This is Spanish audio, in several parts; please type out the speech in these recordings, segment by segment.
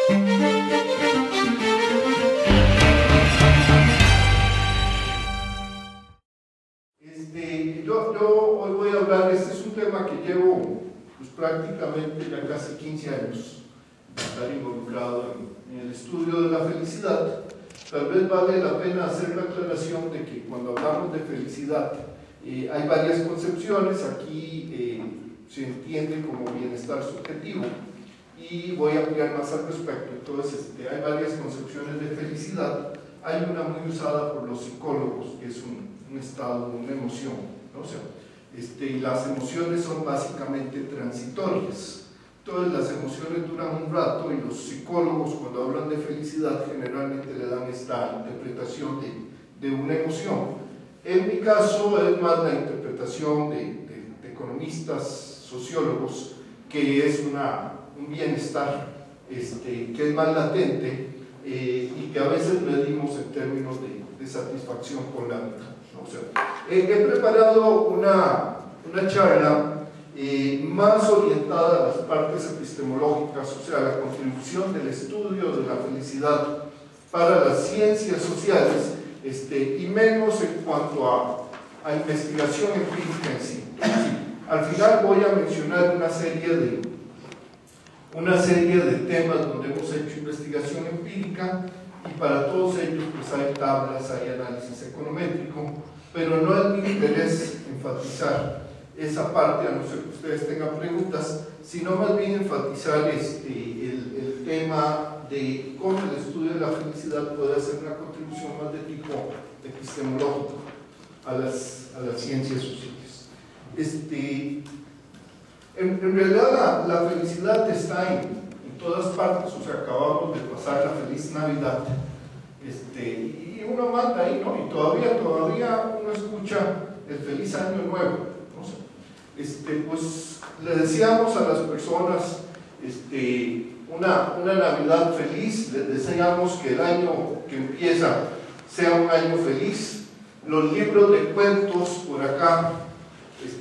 Yo hoy voy a hablar, este es un tema que llevo pues, prácticamente ya casi 15 años de estar involucrado en el estudio de la felicidad. Tal vez vale la pena hacer la aclaración de que cuando hablamos de felicidad hay varias concepciones. Aquí se entiende como bienestar subjetivo y voy a ampliar más al respecto. Entonces hay varias concepciones de felicidad. Hay una muy usada por los psicólogos, que es un estado, una emoción, ¿no? O sea, y las emociones son básicamente transitorias. Entonces las emociones duran un rato y los psicólogos cuando hablan de felicidad generalmente le dan esta interpretación de una emoción. En mi caso es más la interpretación de economistas, sociólogos, que es un bienestar que es más latente y que a veces medimos en términos de satisfacción con la vida. O sea, he preparado una charla más orientada a las partes epistemológicas, o sea, la contribución del estudio de la felicidad para las ciencias sociales, y menos en cuanto a investigación empírica en sí. Al final voy a mencionar una serie de temas donde hemos hecho investigación empírica y para todos ellos pues hay tablas, hay análisis econométrico, pero no es mi interés enfatizar esa parte, a no ser que ustedes tengan preguntas, sino más bien enfatizar el tema de cómo el estudio de la felicidad puede hacer una contribución más de tipo epistemológico a las ciencias sociales. En realidad la felicidad está en todas partes, o sea, acabamos de pasar la feliz Navidad, y uno manda ahí, ¿no? Y todavía uno escucha el feliz año nuevo, ¿no? Pues le deseamos a las personas una Navidad feliz, les deseamos que el año que empieza sea un año feliz. Los libros de cuentos por acá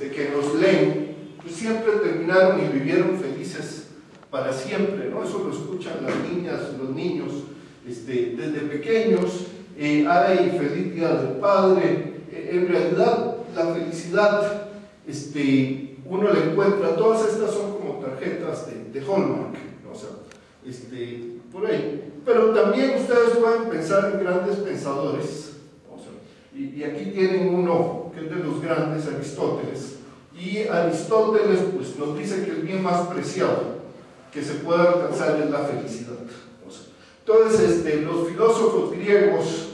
que nos leen, pues siempre terminaron y vivieron felices para siempre, ¿no? Eso lo escuchan las niñas, los niños, desde pequeños. Hay feliz día del padre. En realidad la felicidad uno le encuentra, todas estas son como tarjetas de Hallmark, ¿no? O sea, por ahí, pero también ustedes pueden pensar en grandes pensadores, ¿no? O sea, y aquí tienen uno que es de los grandes, Aristóteles, y Aristóteles pues nos dice que el bien más preciado que se puede alcanzar es la felicidad. O sea, entonces los filósofos griegos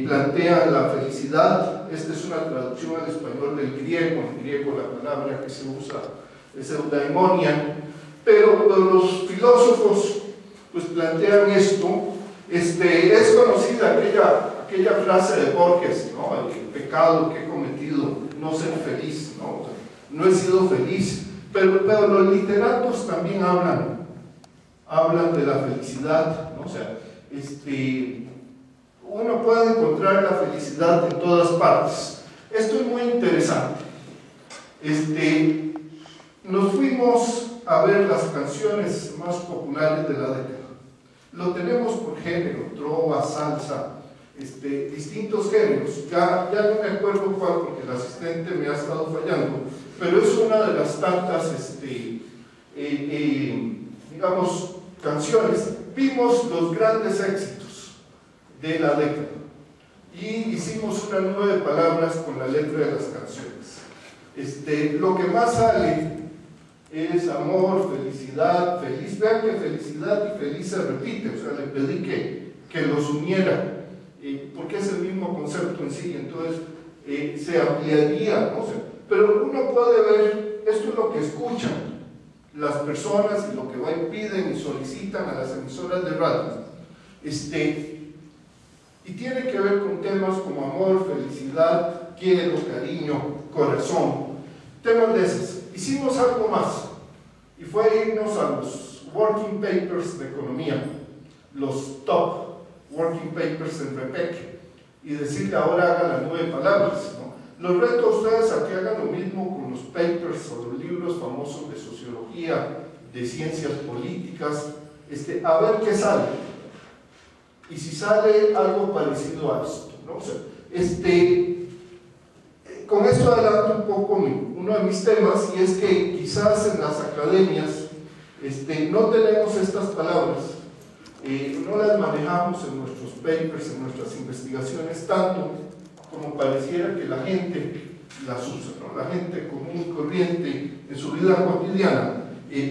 plantean la felicidad. Esta es una traducción al español del griego. En griego la palabra que se usa es eudaimonia, pero los filósofos pues plantean esto. Es conocida aquella frase de Borges, ¿no? El pecado que he cometido, no ser feliz, ¿no? O sea, no he sido feliz, pero los literatos también hablan de la felicidad, ¿no? O sea, uno puede encontrar la felicidad en todas partes. Esto es muy interesante. Nos fuimos a ver las canciones más populares de la década. Lo tenemos por género, trova, salsa, distintos géneros. Ya no me acuerdo cuál porque el asistente me ha estado fallando, pero es una de las tantas, digamos, canciones. Vimos los grandes éxitos de la década y hicimos una nube de palabras con la letra de las canciones. Lo que más sale es amor, felicidad, feliz. Vean que felicidad y feliz se repite, o sea, le pedí que los uniera, porque es el mismo concepto en sí, entonces se ampliaría, ¿no? O sea, pero uno puede ver, esto es lo que escuchan las personas y lo que piden y solicitan a las emisoras de radio, y tiene que ver con temas como amor, felicidad, quiero, cariño, corazón, temas de esos. Hicimos algo más y fue irnos a los working papers de economía, los top working papers en REPEC, y decirle ahora hagan la nube de palabras, ¿no? Los reto a ustedes a que hagan lo mismo con los papers o los libros famosos de sociología, de ciencias políticas, a ver qué sale. Y si sale algo parecido a esto, ¿no? O sea, con esto adelanto un poco uno de mis temas, y es que quizás en las academias no tenemos estas palabras, no las manejamos en nuestros papers, en nuestras investigaciones, tanto como pareciera que la gente las usa, ¿no? La gente común y corriente en su vida cotidiana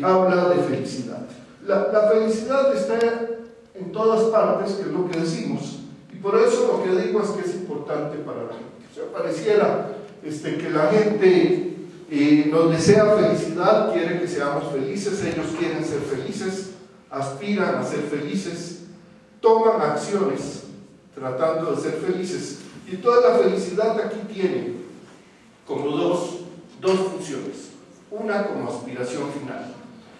habla de felicidad. La felicidad está en todas partes, que es lo que decimos, y por eso lo que digo es que es importante para la gente. O sea, pareciera que la gente nos desea felicidad, quiere que seamos felices, ellos quieren ser felices, aspiran a ser felices, toman acciones tratando de ser felices, y toda la felicidad aquí tiene como dos funciones, una como aspiración final.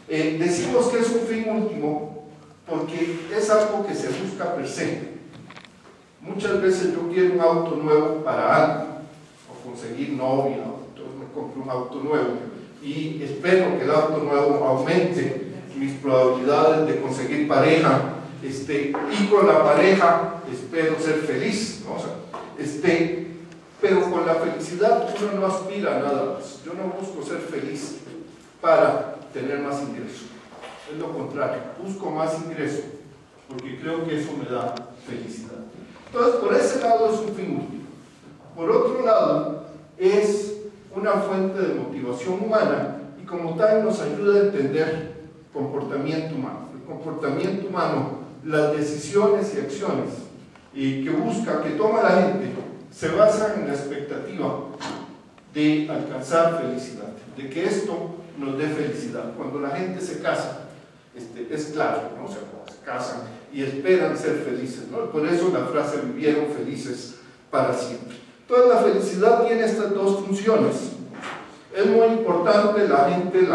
Decimos que es un fin último porque es algo que se busca per se. Muchas veces yo quiero un auto nuevo para algo, o conseguir novia, entonces me compro un auto nuevo y espero que el auto nuevo aumente mis probabilidades de conseguir pareja, y con la pareja espero ser feliz, ¿no? O sea, pero con la felicidad uno no aspira a nada más. Yo no busco ser feliz para tener más ingreso, es lo contrario, busco más ingreso porque creo que eso me da felicidad. Entonces, por ese lado es un fin útil. Por otro lado, es una fuente de motivación humana y como tal nos ayuda a entender comportamiento humano. El comportamiento humano, las decisiones y acciones que busca, que toma la gente, se basan en la expectativa de alcanzar felicidad, de que esto nos dé felicidad. Cuando la gente se casa, es claro, ¿no? O sea, se casan y esperan ser felices, ¿no? Por eso la frase vivieron felices para siempre. Entonces la felicidad tiene estas dos funciones. Es muy importante, la gente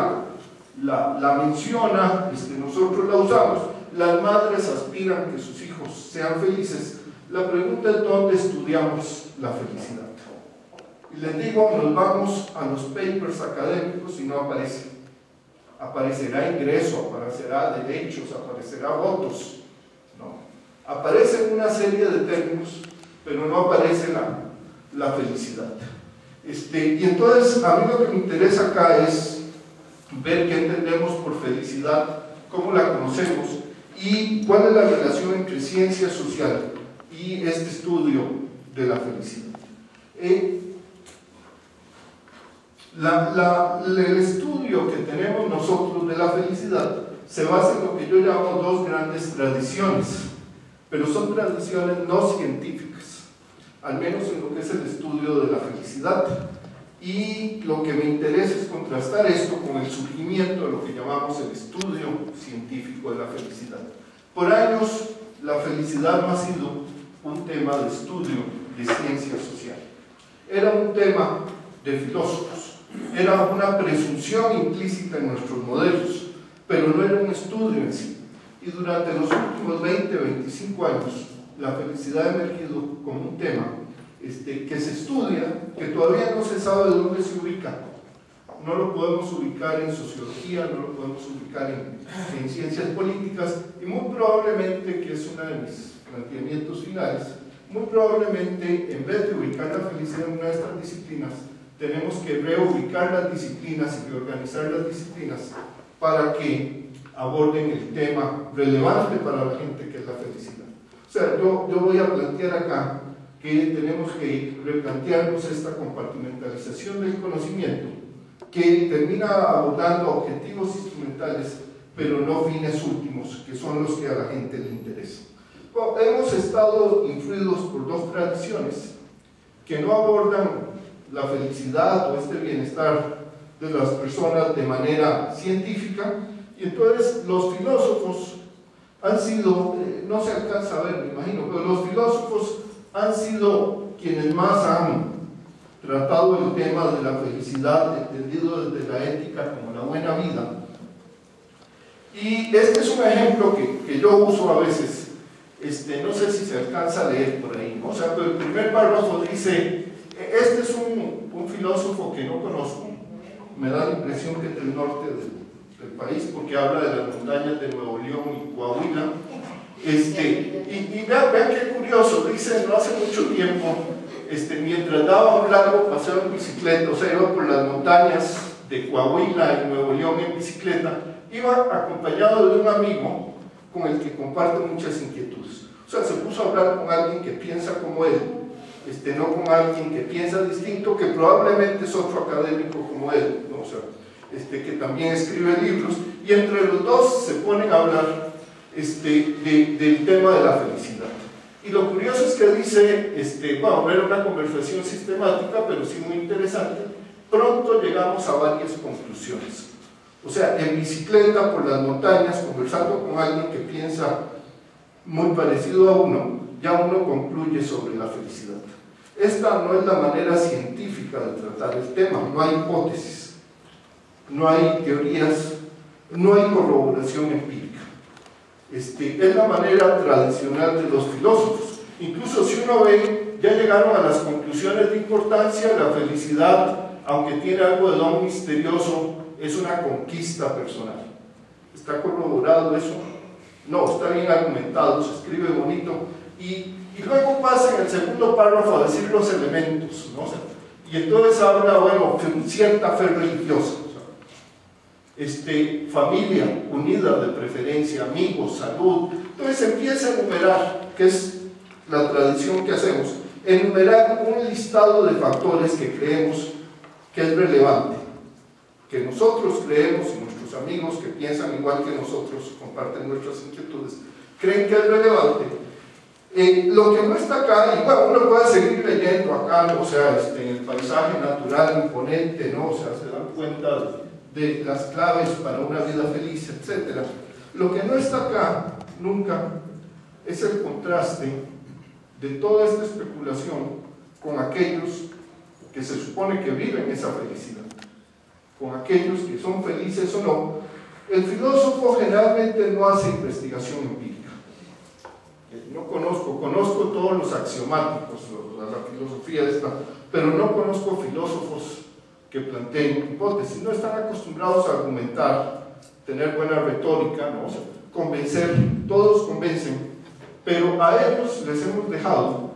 la menciona, nosotros la usamos. Las madres aspiran que sus hijos sean felices. La pregunta es ¿dónde estudiamos la felicidad? Y les digo, nos vamos a los papers académicos y no aparece. Aparecerá ingreso, aparecerá derechos, aparecerá votos, ¿no? Aparecen una serie de términos, pero no aparece la felicidad. Y entonces a mí lo que me interesa acá es ver qué entendemos por felicidad, cómo la conocemos y cuál es la relación entre ciencia social y este estudio de la felicidad. El estudio que tenemos nosotros de la felicidad se basa en lo que yo llamo dos grandes tradiciones, pero son tradiciones no científicas, al menos en lo que es el estudio de la felicidad. Y lo que me interesa es contrastar esto con el surgimiento de lo que llamamos el estudio científico de la felicidad. Por años, la felicidad no ha sido un tema de estudio de ciencia social. Era un tema de filósofos, era una presunción implícita en nuestros modelos, pero no era un estudio en sí. Y durante los últimos 20, 25 años, la felicidad ha emergido como un tema que se estudia, que todavía no se sabe de dónde se ubica. No lo podemos ubicar en sociología, no lo podemos ubicar en ciencias políticas, y muy probablemente, que es uno de mis planteamientos finales, muy probablemente en vez de ubicar la felicidad en una de estas disciplinas, tenemos que reubicar las disciplinas y reorganizar las disciplinas para que aborden el tema relevante para la gente, que es la felicidad. O sea, yo voy a plantear acá que tenemos que replantearnos esta compartimentalización del conocimiento que termina abordando objetivos instrumentales, pero no fines últimos, que son los que a la gente le interesan. Bueno, hemos estado influidos por dos tradiciones que no abordan la felicidad o este bienestar de las personas de manera científica, y entonces los filósofos han sido, no se alcanza a ver, me imagino, pero los filósofos han sido quienes más han tratado el tema de la felicidad, entendido desde la ética como la buena vida. Y este es un ejemplo que yo uso a veces, no sé si se alcanza a leer por ahí, ¿no? O sea, pero el primer párrafo dice, este es un filósofo que no conozco, me da la impresión que es del norte del país, porque habla de las montañas de Nuevo León y Coahuila. Y vean qué curioso, dice, no hace mucho tiempo, mientras daba un largo paseo en bicicleta, o sea, iba por las montañas de Coahuila y Nuevo León en bicicleta, iba acompañado de un amigo con el que comparte muchas inquietudes. O sea, se puso a hablar con alguien que piensa como él, no con alguien que piensa distinto, que probablemente es otro académico como él, ¿no? O sea, que también escribe libros, y entre los dos se ponen a hablar del tema de la felicidad. Y lo curioso es que dice, bueno, no era una conversación sistemática, pero sí muy interesante, pronto llegamos a varias conclusiones. O sea, en bicicleta por las montañas, conversando con alguien que piensa muy parecido a uno, ya uno concluye sobre la felicidad. Esta no es la manera científica de tratar el tema, no hay hipótesis, no hay teorías, no hay corroboración empírica. Es la manera tradicional de los filósofos. Incluso si uno ve, ya llegaron a las conclusiones de importancia. La felicidad, aunque tiene algo de don misterioso, es una conquista personal. ¿Está corroborado eso? No, está bien argumentado, se escribe bonito, y luego pasa en el segundo párrafo a decir los elementos, ¿no? O sea, y entonces habla, bueno, cierta fe religiosa, o sea, familia unida de preferencia, amigos, salud. Entonces empieza a enumerar, que es la tradición que hacemos, enumerar un listado de factores que creemos que es relevante, que nosotros creemos, y nuestros amigos que piensan igual que nosotros, comparten nuestras inquietudes, creen que es relevante. Lo que no está acá, y bueno, uno puede seguir leyendo acá, ¿no? O sea, en el paisaje natural imponente, ¿no? O sea, se dan cuenta de las claves para una vida feliz, etc. Lo que no está acá, nunca, es el contraste de toda esta especulación con aquellos que se supone que viven esa felicidad, con aquellos que son felices o no. El filósofo generalmente no hace investigación empírica. No conozco todos los axiomáticos, la filosofía esta, pero no conozco filósofos que planteen hipótesis. No están acostumbrados a argumentar, tener buena retórica, ¿no? O sea, convencer, todos convencen, pero a ellos les hemos dejado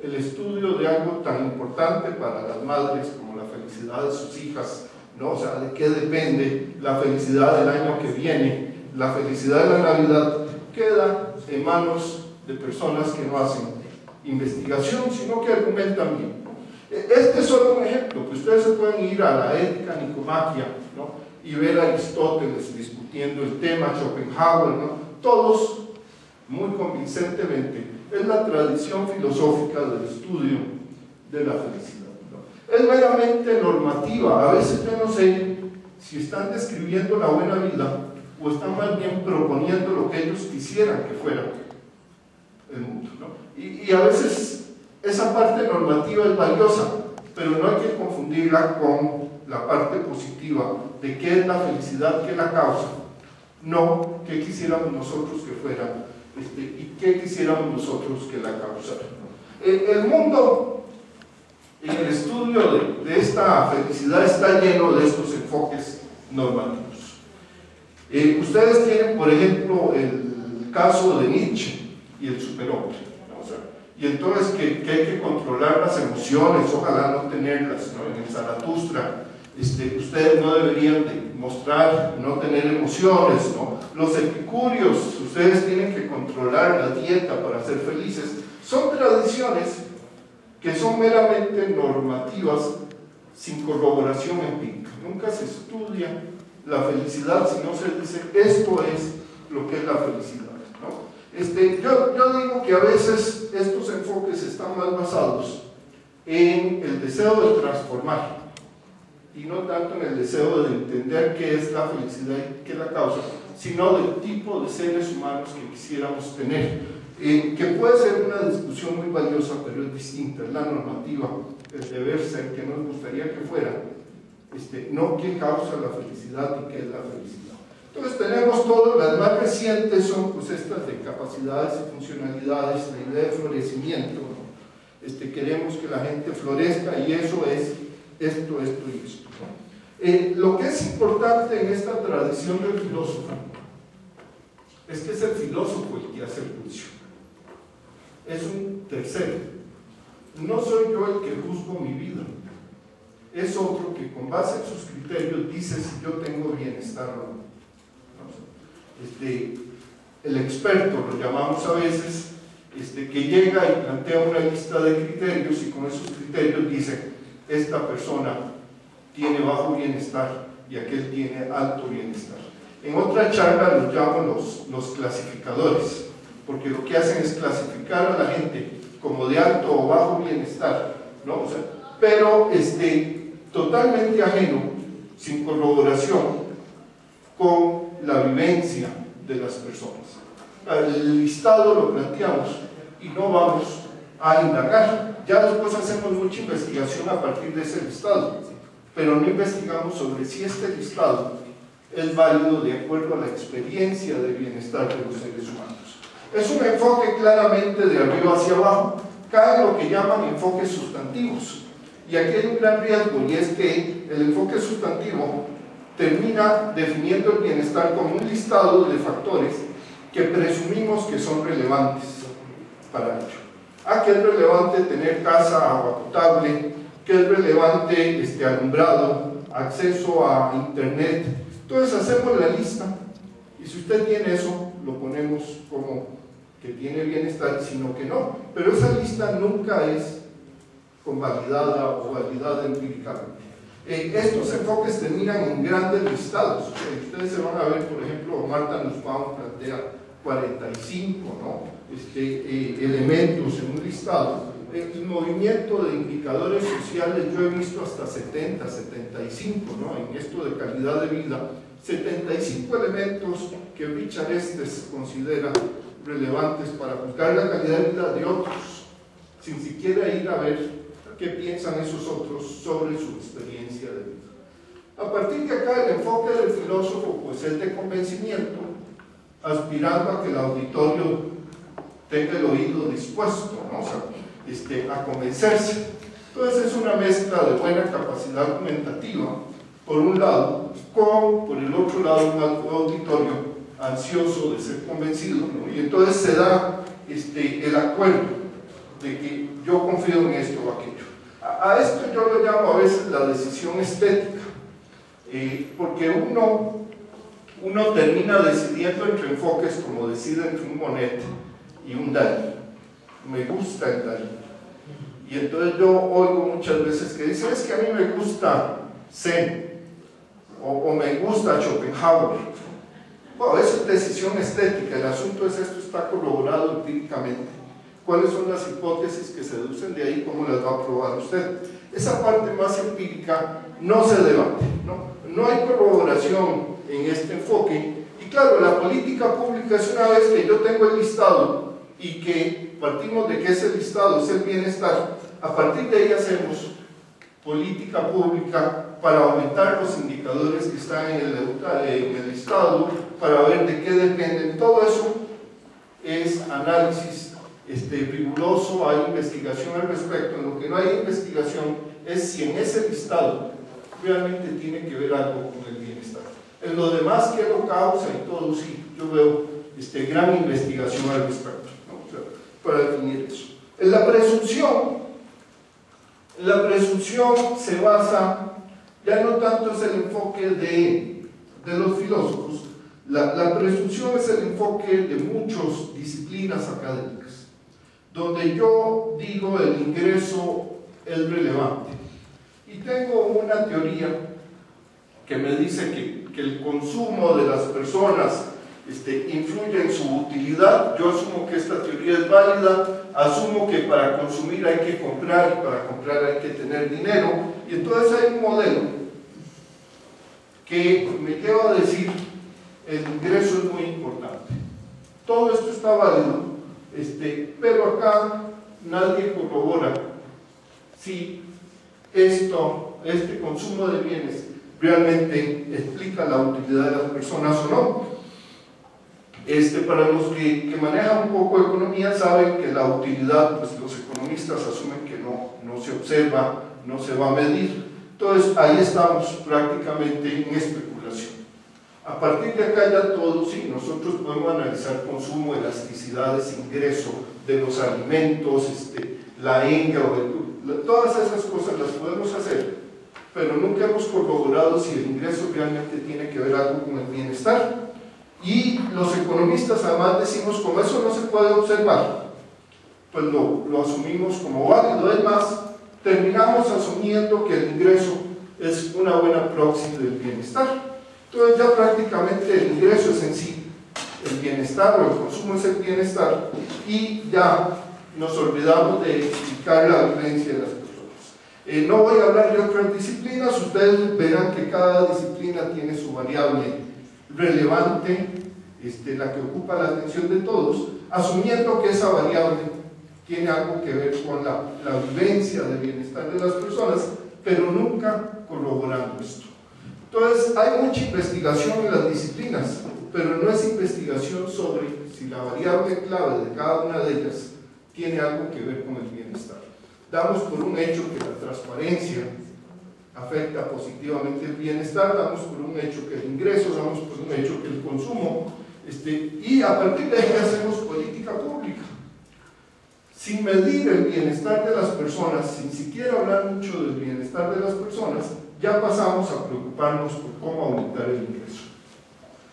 el estudio de algo tan importante para las madres como la felicidad de sus hijas, ¿no? O sea, de qué depende la felicidad del año que viene, la felicidad de la Navidad, queda en manos de personas que no hacen investigación, sino que argumentan bien. Este es solo un ejemplo, que ustedes se pueden ir a la Ética Nicomaquia, ¿no? Y ver a Aristóteles discutiendo el tema, Schopenhauer, ¿no? Todos muy convincentemente. Es la tradición filosófica del estudio de la felicidad, ¿no? Es meramente normativa. A veces yo no sé si están describiendo la buena vida o están más bien proponiendo lo que ellos quisieran que fuera el mundo, ¿no? Y a veces esa parte normativa es valiosa, pero no hay que confundirla con la parte positiva de qué es la felicidad, qué la causa, no qué quisiéramos nosotros que fuera y qué quisiéramos nosotros que la causara, ¿no? El mundo en el estudio de esta felicidad está lleno de estos enfoques normativos. Ustedes tienen, por ejemplo, el caso de Nietzsche y el superhombre, ¿no? O sea, y entonces que hay que controlar las emociones, ojalá no tenerlas, ¿no? En el Zaratustra, ustedes no deberían de mostrar, no tener emociones, ¿no? Los epicúreos, ustedes tienen que controlar la dieta para ser felices. Son tradiciones que son meramente normativas sin corroboración empírica. Nunca se estudia la felicidad si no se dice esto es lo que es la felicidad, ¿no? Yo digo que a veces estos enfoques están más basados en el deseo de transformar y no tanto en el deseo de entender qué es la felicidad y qué es la causa, sino del tipo de seres humanos que quisiéramos tener, que puede ser una discusión muy valiosa, pero es distinta, es la normativa, el deber ser que nos gustaría que fuera, no qué causa la felicidad y qué es la felicidad. Entonces tenemos todo, las más recientes son pues estas de capacidades y funcionalidades, la idea de florecimiento, ¿no? Queremos que la gente florezca y eso es esto y esto, ¿no? Lo que es importante en esta tradición del filósofo es que es el filósofo el que hace el juicio. Es un tercero. No soy yo el que juzgo mi vida. Es otro que con base en sus criterios dice si yo tengo bienestar o no. El experto, lo llamamos a veces, que llega y plantea una lista de criterios y con esos criterios dice esta persona tiene bajo bienestar y aquel tiene alto bienestar. En otra charla los llamo los clasificadores, porque lo que hacen es clasificar a la gente como de alto o bajo bienestar, ¿no? O sea, pero totalmente ajeno, sin corroboración con la vivencia de las personas. El listado lo planteamos y no vamos a indagar. Ya después hacemos mucha investigación a partir de ese listado, pero no investigamos sobre si este listado es válido de acuerdo a la experiencia de bienestar de los seres humanos. Es un enfoque claramente de arriba hacia abajo, cae lo que llaman enfoques sustantivos. Y aquí hay un gran riesgo, y es que el enfoque sustantivo termina definiendo el bienestar como un listado de factores que presumimos que son relevantes para ello. Que es relevante tener casa, agua potable, que es relevante alumbrado, acceso a internet. Entonces hacemos la lista y si usted tiene eso, lo ponemos como que tiene bienestar, sino que no. Pero esa lista nunca es convalidada o validada empíricamente. Estos enfoques terminan en grandes listados. Ustedes se van a ver, por ejemplo, Martha Nussbaum plantea 45, ¿no? Elementos en un listado. El movimiento de indicadores sociales yo he visto hasta 70, 75, ¿no? En esto de calidad de vida, 75 elementos que Richard Estes considera relevantes para juzgar la calidad de vida de otros, sin siquiera ir a ver qué piensan esos otros sobre su experiencia de vida. A partir de acá el enfoque del filósofo pues es de convencimiento, aspirando a que el auditorio tenga el oído dispuesto, ¿no? O sea, a convencerse. Entonces es una mezcla de buena capacidad argumentativa, por un lado, con, por el otro lado, un auditorio ansioso de ser convencido, ¿no? Y entonces se da el acuerdo de que yo confío en esto o aquello. A esto yo lo llamo a veces la decisión estética, porque uno termina decidiendo entre enfoques como decide entre un Monet y un Dalí. Me gusta el Dalí. Y entonces yo oigo muchas veces que dicen, es que a mí me gusta Zen, o me gusta Schopenhauer. Bueno, eso es decisión estética, el asunto es esto está corroborado empíricamente. ¿Cuáles son las hipótesis que se deducen de ahí? ¿Cómo las va a probar usted? Esa parte más empírica no se debate, no hay corroboración en este enfoque. Y claro, la política pública es una vez que yo tengo el listado y que partimos de que ese listado es el bienestar, a partir de ahí hacemos política pública para aumentar los indicadores que están en el listado, para ver de qué dependen. Todo eso es análisis riguroso, hay investigación al respecto. En lo que no hay investigación es si en ese listado realmente tiene que ver algo con el bienestar. En lo demás, qué lo causa y todo, sí, yo veo gran investigación al respecto, ¿no? O sea, para definir eso. En la presunción se basa, ya no tanto es el enfoque de los filósofos, la presunción es el enfoque de muchas disciplinas académicas, donde yo digo el ingreso es relevante. Y tengo una teoría que me dice que el consumo de las personas influye en su utilidad. Yo asumo que esta teoría es válida, asumo que para consumir hay que comprar y para comprar hay que tener dinero, y entonces hay un modelo que me lleva a decir el ingreso es muy importante. Todo esto está válido, pero acá nadie corrobora si este consumo de bienes realmente explica la utilidad de las personas o no. Para los que manejan un poco de economía saben que la utilidad, pues los economistas asumen que no se observa, no se va a medir. Entonces ahí estamos prácticamente en especulación. A partir de acá ya todo, sí, nosotros podemos analizar consumo, elasticidades, ingreso de los alimentos, la ENGA, todas esas cosas las podemos hacer, pero nunca hemos corroborado si el ingreso realmente tiene que ver algo con el bienestar. Y los economistas además decimos, como eso no se puede observar, pues lo asumimos como válido. Es más, terminamos asumiendo que el ingreso es una buena proxy del bienestar. Entonces ya prácticamente el ingreso es en sí el bienestar, o el consumo es el bienestar, y ya nos olvidamos de explicar la vivencia de las personas. No voy a hablar de otras disciplinas, ustedes verán que cada disciplina tiene su variable relevante, la que ocupa la atención de todos, asumiendo que esa variable tiene algo que ver con la vivencia del bienestar de las personas, pero nunca corroborando esto. Entonces, hay mucha investigación en las disciplinas, pero no es investigación sobre si la variable clave de cada una de ellas tiene algo que ver con el bienestar. Damos por un hecho que la transparencia afecta positivamente el bienestar, damos por un hecho que el ingreso, damos por un hecho que el consumo, y a partir de ahí hacemos política pública. Sin medir el bienestar de las personas, sin siquiera hablar mucho del bienestar de las personas, ya pasamos a preocuparnos por cómo aumentar el ingreso.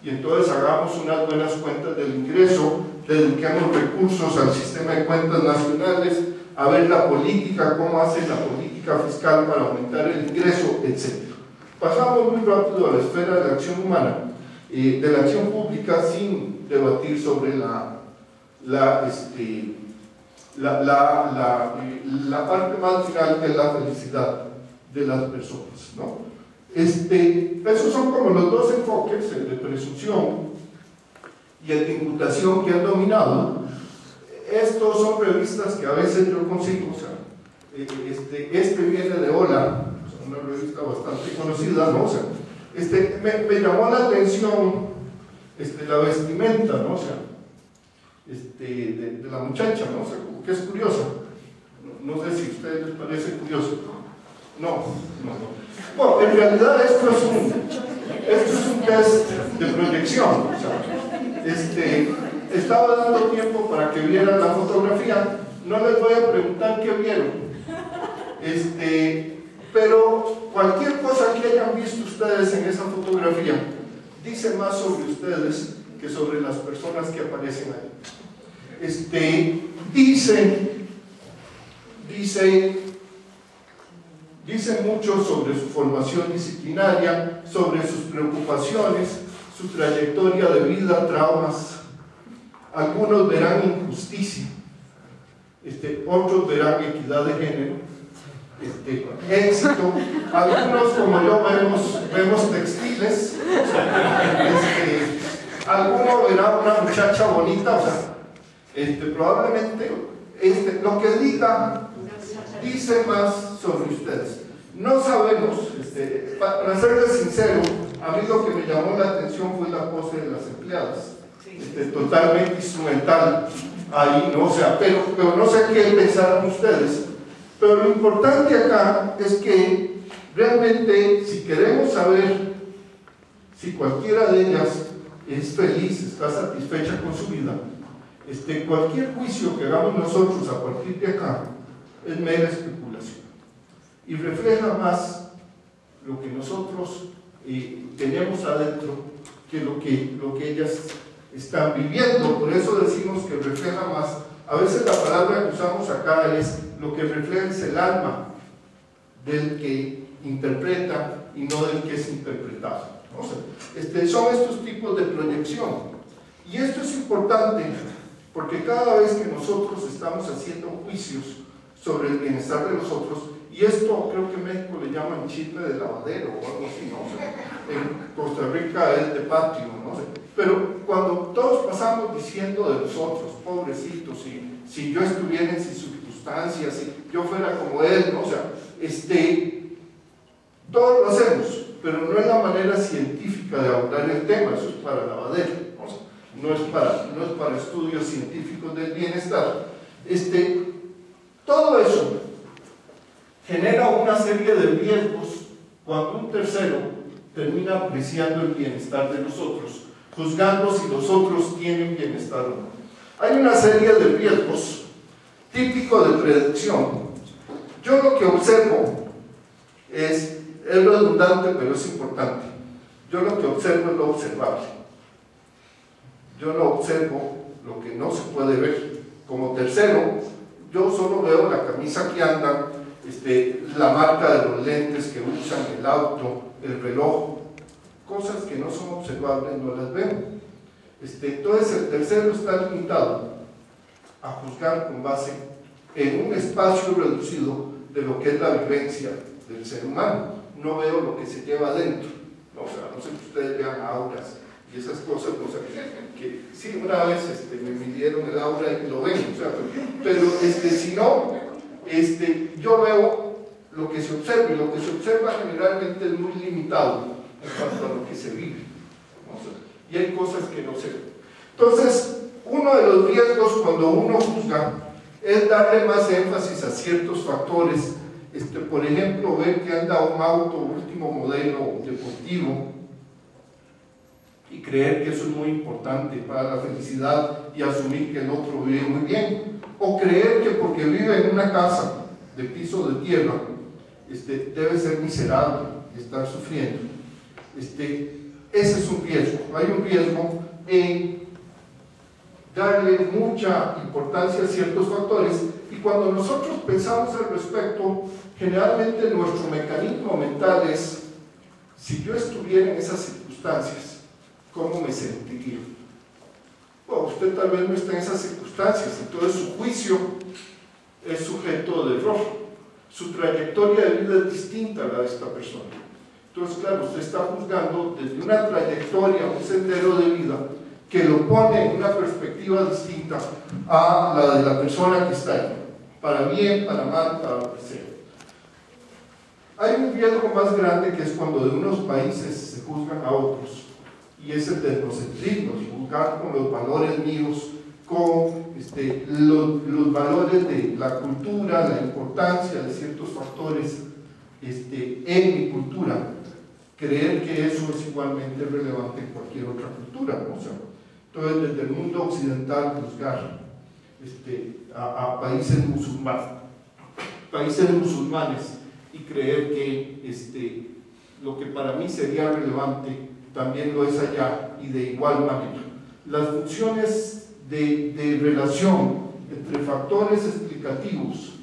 Y entonces hagamos unas buenas cuentas del ingreso, dediquemos recursos al sistema de cuentas nacionales, a ver la política, cómo hace la política fiscal para aumentar el ingreso, etc. Pasamos muy rápido a la esfera de la acción humana, de la acción pública, sin debatir sobre la parte más final, que es la felicidad de las personas, ¿no? Esos son como los dos enfoques, el de presunción y el de imputación, que han dominado. Estos son revistas que a veces yo consigo, o sea, viene de Hola, una revista bastante conocida, ¿no? O sea, me llamó la atención la vestimenta, ¿no? O sea, de la muchacha, ¿no? O sea, como que es curiosa. No sé si a ustedes les parece curioso. No. Bueno, en realidad esto es un test de proyección. O sea, estaba dando tiempo para que vieran la fotografía. No les voy a preguntar qué vieron. Pero cualquier cosa que hayan visto ustedes en esa fotografía dice más sobre ustedes que sobre las personas que aparecen ahí. Dice mucho sobre su formación disciplinaria, sobre sus preocupaciones, su trayectoria de vida, traumas. Algunos verán injusticia, otros verán equidad de género, éxito. Algunos, como yo, vemos textiles. Algunos verán una muchacha bonita, o sea, probablemente lo que diga dice más sobre ustedes. No sabemos, para serles sincero, a mí lo que me llamó la atención fue la pose de las empleadas, totalmente instrumental ahí, ¿no? O sea, pero no sé qué pensaron ustedes. Pero lo importante acá es que realmente, si queremos saber si cualquiera de ellas es feliz, está satisfecha con su vida, cualquier juicio que hagamos nosotros a partir de acá es mera especulación y refleja más lo que nosotros tenemos adentro que lo que ellas están viviendo. Por eso decimos que refleja más. A veces la palabra que usamos acá es lo que refleja es el alma del que interpreta y no del que es interpretado. O sea, son estos tipos de proyección. Y esto es importante porque cada vez que nosotros estamos haciendo juicios sobre el bienestar de los otros, y esto creo que en México le llaman chisme de lavadero o algo así, ¿no? O sea, en Costa Rica es de patio, ¿no? O sea, pero cuando todos pasamos diciendo de los otros, pobrecitos, si yo estuviera en sus circunstancias, si yo fuera como él, ¿no? O sea, todos lo hacemos, pero no es la manera científica de abordar el tema, eso es para lavadero, ¿no? O sea, no es para estudios científicos del bienestar. Todo eso genera una serie de riesgos cuando un tercero termina apreciando el bienestar de los otros, juzgando si los otros tienen bienestar o no. Hay una serie de riesgos típicos de predicción. Yo lo que observo es redundante, pero es importante. Yo lo que observo es lo observable. Yo no observo lo que no se puede ver. Como tercero, yo solo veo la camisa que andan, la marca de los lentes que usan, el auto, el reloj, cosas que no son observables, no las veo. Entonces el tercero está limitado a juzgar con base en un espacio reducido de lo que es la vivencia del ser humano. No veo lo que se lleva adentro. O sea, no sé que ustedes vean auras y esas cosas, o sea, que sí, una vez me midieron el aura y lo ven, o sea, pero si no, yo veo lo que se observa, y lo que se observa generalmente es muy limitado en cuanto a lo que se vive, o sea, y hay cosas que no se ven. Entonces, uno de los riesgos cuando uno juzga es darle más énfasis a ciertos factores. Por ejemplo, ver que anda un auto último modelo deportivo y creer que eso es muy importante para la felicidad y asumir que el otro vive muy bien, o creer que porque vive en una casa de piso de tierra debe ser miserable y estar sufriendo. Ese es un riesgo. Hay un riesgo en darle mucha importancia a ciertos factores, y cuando nosotros pensamos al respecto, generalmente nuestro mecanismo mental es: si yo estuviera en esas circunstancias, ¿cómo me sentiría? Bueno, usted tal vez no está en esas circunstancias, entonces su juicio es sujeto de error. Su trayectoria de vida es distinta a la de esta persona. Entonces, claro, usted está juzgando desde una trayectoria, un sendero de vida que lo pone en una perspectiva distinta a la de la persona que está ahí, para bien, para mal, para lo que sea. Hay un riesgo más grande, que es cuando de unos países se juzgan a otros, y es el de etnocentrismo, juzgar con los valores míos, con los valores de la cultura, la importancia de ciertos factores en mi cultura, creer que eso es igualmente relevante en cualquier otra cultura, ¿no? O sea, entonces, desde el mundo occidental, juzgar a países musulmanes y creer que lo que para mí sería relevante también lo es allá, y de igual manera. Las funciones de relación entre factores explicativos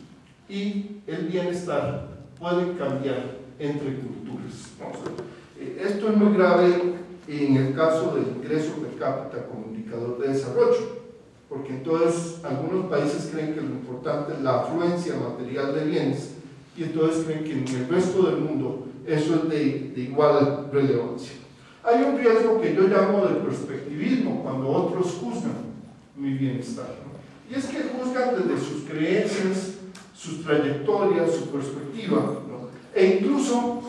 y el bienestar pueden cambiar entre culturas, ¿no? O sea, esto es muy grave en el caso del ingreso per cápita como indicador de desarrollo, porque entonces algunos países creen que lo importante es la afluencia material de bienes, y entonces creen que en el resto del mundo eso es de igual relevancia. Hay un riesgo que yo llamo de perspectivismo, cuando otros juzgan mi bienestar, ¿no? Y es que juzgan desde sus creencias, sus trayectorias, su perspectiva, ¿no? E incluso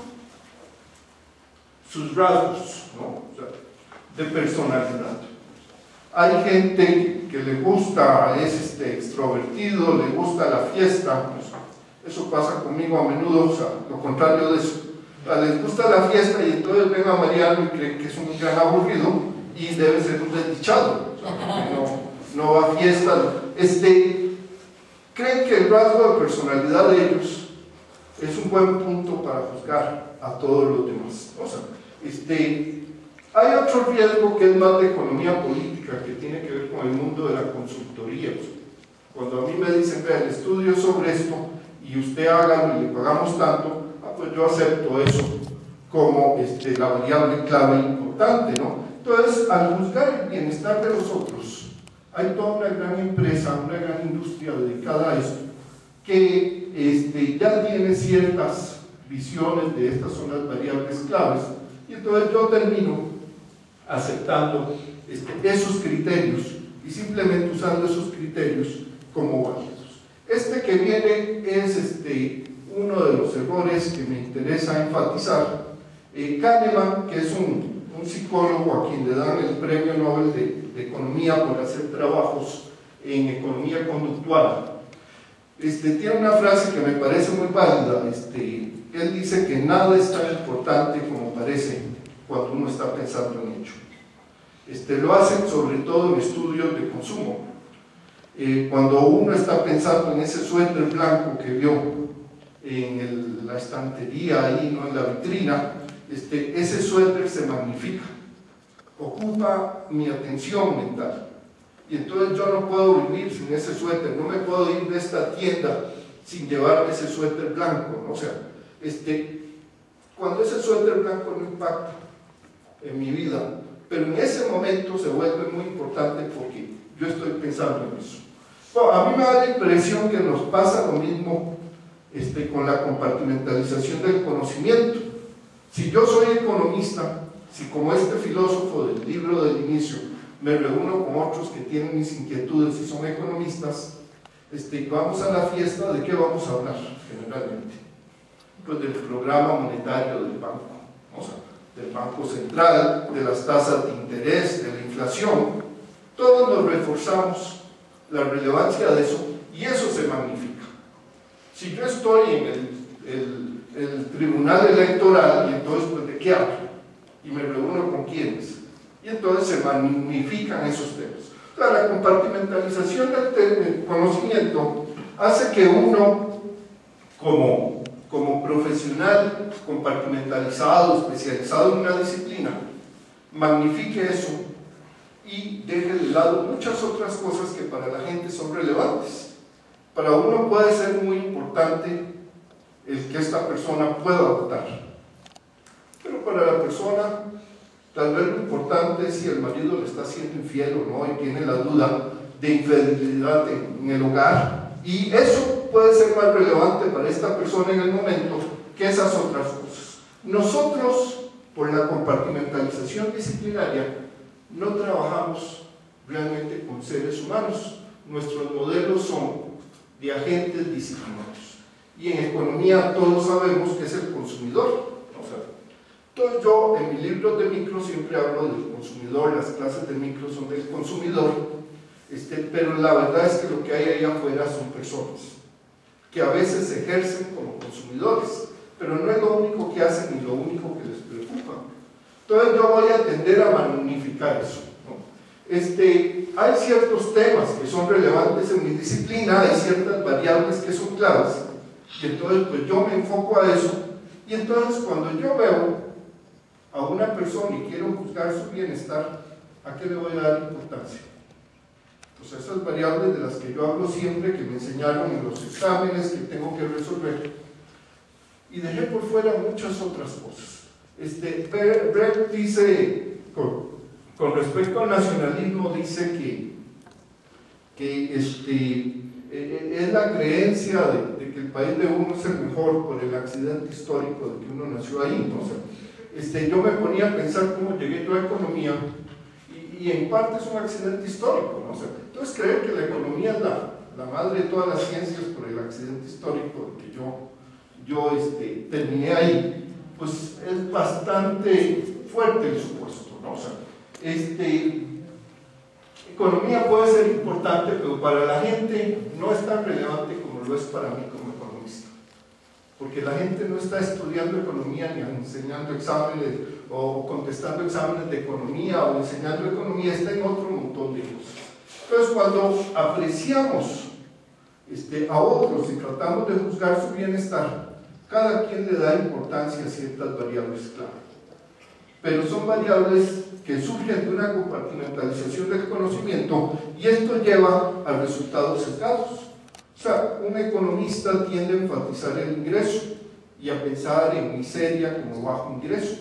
sus rasgos, ¿no? O sea, de personalidad. Hay gente que le gusta, es extrovertido, le gusta la fiesta, pues, eso pasa conmigo a menudo, o sea, lo contrario de eso. Les gusta la fiesta y entonces ven a Mariano y creen que es un gran aburrido y debe ser un desdichado, o sea, no va a fiestas. Creen que el rasgo de personalidad de ellos es un buen punto para juzgar a todos los demás. O sea, hay otro riesgo que es más de economía política, que tiene que ver con el mundo de la consultoría. O sea, cuando a mí me dicen: vea, el estudio es sobre esto y usted hágalo y le pagamos tanto, pues yo acepto eso como la variable clave importante, ¿no? Entonces, al juzgar el bienestar de los otros, hay toda una gran empresa, una gran industria dedicada a esto, que ya tiene ciertas visiones de estas son las variables claves, y entonces yo termino aceptando esos criterios y simplemente usando esos criterios como válidos. Que viene es uno de los errores que me interesa enfatizar. Kahneman, que es un psicólogo a quien le dan el premio Nobel de Economía por hacer trabajos en economía conductual, tiene una frase que me parece muy válida. él dice que nada es tan importante como parece cuando uno está pensando en ello. Lo hacen sobre todo en estudios de consumo. Cuando uno está pensando en ese suéter blanco que vio en la estantería ahí, ¿no?, en la vitrina, ese suéter se magnifica, ocupa mi atención mental, y entonces yo no puedo vivir sin ese suéter, no me puedo ir de esta tienda sin llevarme ese suéter blanco, ¿no? O sea, cuando ese suéter blanco no impacta en mi vida, pero en ese momento se vuelve muy importante porque yo estoy pensando en eso. Bueno, a mí me da la impresión que nos pasa lo mismo con la compartimentalización del conocimiento. Si yo soy economista, si como este filósofo del libro del inicio me reúno con otros que tienen mis inquietudes y son economistas, vamos a la fiesta, ¿de qué vamos a hablar generalmente? Pues del programa monetario del banco, o sea, del Banco Central, de las tasas de interés, de la inflación. Todos nos reforzamos la relevancia de eso y eso se magnifica. Si yo estoy en el tribunal electoral, y entonces, pues, ¿de qué hablo? Y me reúno con quiénes, y entonces se magnifican esos temas. O sea, la compartimentalización del conocimiento hace que uno, como profesional compartimentalizado, especializado en una disciplina, magnifique eso y deje de lado muchas otras cosas que para la gente son relevantes. Para uno puede ser muy importante el que esta persona pueda votar, pero para la persona tal vez lo importante es si el marido le está siendo infiel o no, y tiene la duda de infidelidad en el hogar, y eso puede ser más relevante para esta persona en el momento que esas otras cosas. Nosotros, por la compartimentalización disciplinaria, no trabajamos realmente con seres humanos. Nuestros modelos son de agentes disciplinarios, y en economía todos sabemos que es el consumidor. Entonces yo en mi libro de micro siempre hablo del consumidor, las clases de micro son del consumidor, pero la verdad es que lo que hay ahí afuera son personas que a veces ejercen como consumidores, pero no es lo único que hacen ni lo único que les preocupa. Entonces yo voy a tender a magnificar eso, ¿no? Hay ciertos temas que son relevantes en mi disciplina, hay ciertas variables que son claves, y entonces pues yo me enfoco a eso, y entonces cuando yo veo a una persona y quiero juzgar su bienestar, ¿a qué le voy a dar importancia? Pues esas variables de las que yo hablo siempre, que me enseñaron en los exámenes que tengo que resolver, y dejé por fuera muchas otras cosas. Brecht dice, con respecto al nacionalismo, dice que es la creencia de que el país de uno es el mejor por el accidente histórico de que uno nació ahí, ¿no? O sea, yo me ponía a pensar cómo llegué yo a economía, y en parte es un accidente histórico, ¿no? O sea, entonces creer que la economía es la madre de todas las ciencias por el accidente histórico de que yo terminé ahí, pues es bastante fuerte el supuesto, ¿no? O sea, economía puede ser importante, pero para la gente no es tan relevante como lo es para mí como economista, porque la gente no está estudiando economía ni enseñando exámenes o contestando exámenes de economía o enseñando economía, está en otro montón de cosas. Entonces cuando apreciamos a otros y tratamos de juzgar su bienestar, cada quien le da importancia a ciertas variables clave, pero son variables que surgen de una compartimentalización del conocimiento, y esto lleva a resultados sesgados. O sea, un economista tiende a enfatizar el ingreso y a pensar en miseria como bajo ingreso,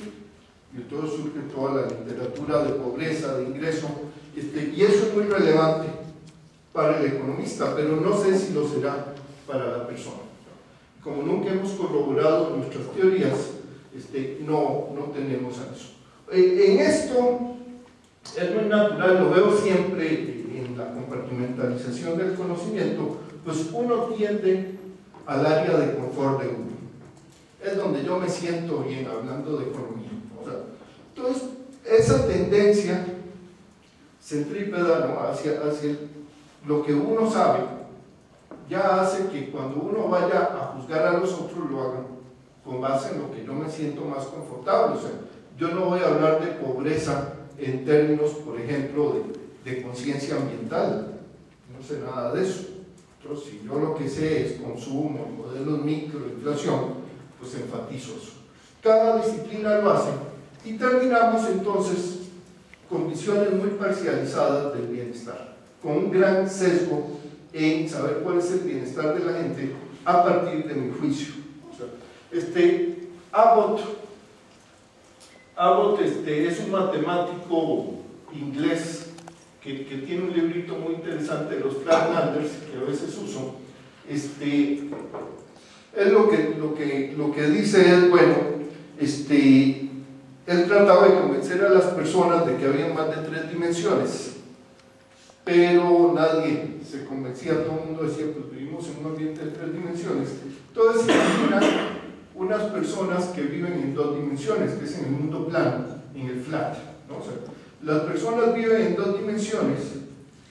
y entonces surge toda la literatura de pobreza, de ingreso, y eso es muy relevante para el economista, pero no sé si lo será para la persona. Como nunca hemos corroborado nuestras teorías, no tenemos a eso. En esto es muy natural, lo veo siempre en la compartimentalización del conocimiento, pues uno tiende al área de confort de uno. Es donde yo me siento bien hablando de economía. O sea, entonces, esa tendencia centrípeta, ¿no?, hacia lo que uno sabe, ya hace que cuando uno vaya a juzgar a los otros lo hagan con base en lo que yo me siento más confortable. O sea, yo no voy a hablar de pobreza en términos, por ejemplo, de conciencia ambiental. No sé nada de eso. Entonces, si yo lo que sé es consumo, modelos micro, inflación, pues enfatizo eso. Cada disciplina lo hace y terminamos entonces con visiones muy parcializadas del bienestar, con un gran sesgo en saber cuál es el bienestar de la gente a partir de mi juicio. O sea, Abbott es un matemático inglés que tiene un librito muy interesante de los Flatlanders, que a veces uso. Él lo que dice es, bueno, él trataba de convencer a las personas de que había más de 3 dimensiones, pero nadie se convencía, todo el mundo decía, pues vivimos en un ambiente de 3 dimensiones. Entonces, imaginan unas personas que viven en 2 dimensiones, que es en el mundo plano, en el flat, ¿no? O sea, las personas viven en 2 dimensiones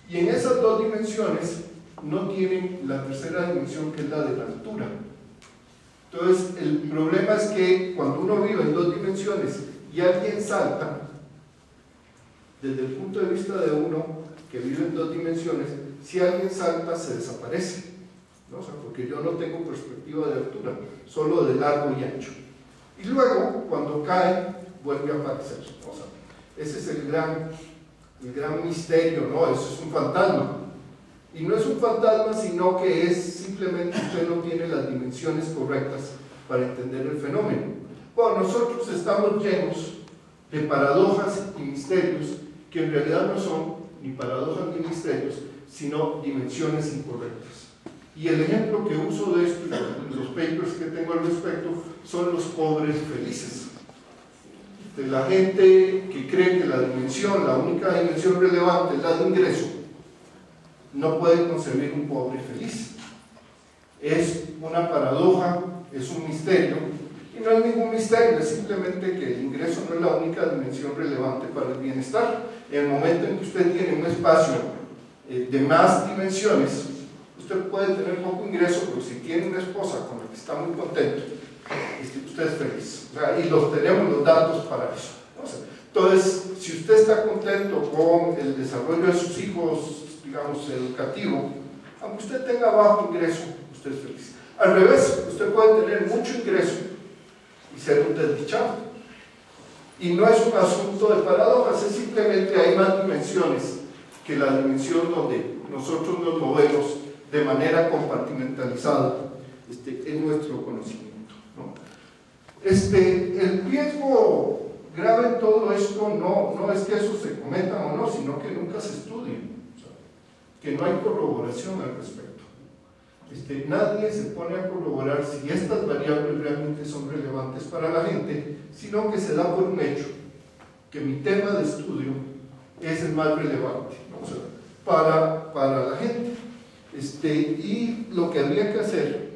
y en esas 2 dimensiones no tienen la tercera dimensión, que es la de la altura. Entonces, el problema es que cuando uno vive en 2 dimensiones y alguien salta, desde el punto de vista de uno que vive en 2 dimensiones, si alguien salta se desaparece, ¿no? O sea, porque yo no tengo perspectiva de altura, solo de largo y ancho. Y luego, cuando cae, vuelve a aparecer, ¿no? O sea, ese es el gran misterio, ¿no? Eso es un fantasma. Y no es un fantasma, sino que es simplemente usted no tiene las dimensiones correctas para entender el fenómeno. Bueno, nosotros estamos llenos de paradojas y misterios que en realidad no son ni paradojas ni misterios, sino dimensiones incorrectas. Y el ejemplo que uso de esto, los papers que tengo al respecto, son los pobres felices. De la gente que cree que la única dimensión relevante es la de ingreso, no puede concebir un pobre feliz. Es una paradoja, es un misterio, y no es ningún misterio, es simplemente que el ingreso no es la única dimensión relevante para el bienestar. En el momento en que usted tiene un espacio de más dimensiones, usted puede tener poco ingreso, pero si tiene una esposa con la que está muy contento, usted es feliz. O sea, y tenemos los datos para eso. O sea, entonces, si usted está contento con el desarrollo de sus hijos, digamos, educativo, aunque usted tenga bajo ingreso, usted es feliz. Al revés, usted puede tener mucho ingreso y ser un desdichado. Y no es un asunto de paradojas, es simplemente hay más dimensiones que la dimensión donde nosotros nos movemos de manera compartimentalizada en nuestro conocimiento, ¿no? El riesgo grave en todo esto no es que eso se cometa o no, sino que nunca se estudie, o sea, que no hay corroboración al respecto. Nadie se pone a corroborar si estas variables realmente son relevantes para la gente, sino que se da por un hecho, que mi tema de estudio es el más relevante, ¿no? O sea, para la gente. Y lo que habría que hacer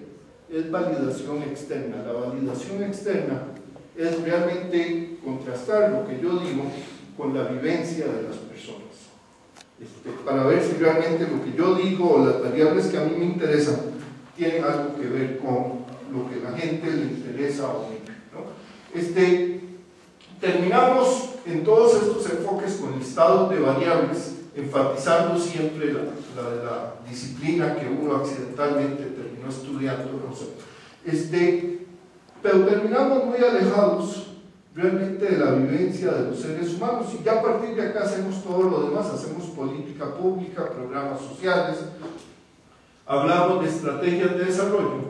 es validación externa. La validación externa es realmente contrastar lo que yo digo con la vivencia de las personas, para ver si realmente lo que yo digo o las variables que a mí me interesan tienen algo que ver con lo que a la gente le interesa o no, ¿no? Terminamos en todos estos enfoques con listados de variables, enfatizando siempre la disciplina que uno accidentalmente terminó estudiando, no sé. Pero terminamos muy alejados realmente de la vivencia de los seres humanos, y ya a partir de acá hacemos todo lo demás, hacemos política pública, programas sociales, hablamos de estrategias de desarrollo,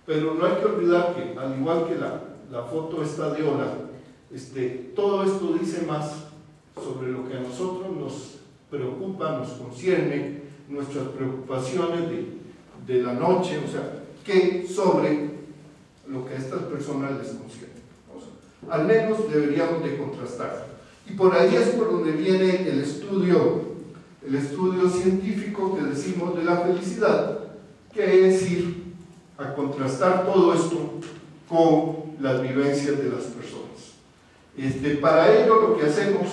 pero no hay que olvidar que, al igual que la foto esta de Ola, todo esto dice más sobre lo que a nosotros nos preocupa, nos concierne, nuestras preocupaciones de la noche, o sea, que sobre lo que a estas personas les concierne. O sea, al menos deberíamos de contrastar. Y por ahí es por donde viene el estudio científico que decimos de la felicidad, que es ir a contrastar todo esto con las vivencias de las personas. Para ello lo que hacemos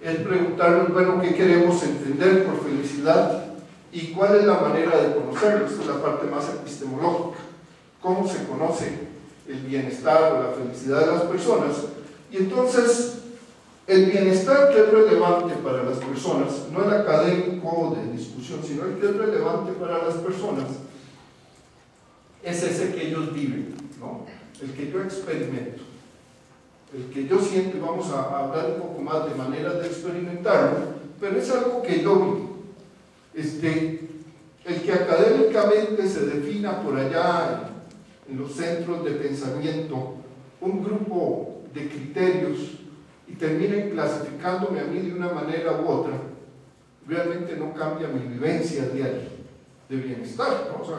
es preguntarnos, bueno, ¿qué queremos entender por felicidad? ¿Y cuál es la manera de conocerlo? Esta es la parte más epistemológica. ¿Cómo se conoce el bienestar o la felicidad de las personas. Y entonces, el bienestar que es relevante para las personas, no el académico de discusión, sino el que es relevante para las personas, es ese que ellos viven, ¿no? El que yo experimento, el que yo siento. Vamos a hablar un poco más de maneras de experimentarlo, pero es algo que yo vivo. El que académicamente se defina por allá en los centros de pensamiento un grupo de criterios y terminen clasificándome a mí de una manera u otra, realmente no cambia mi vivencia diaria de bienestar, ¿no? O sea,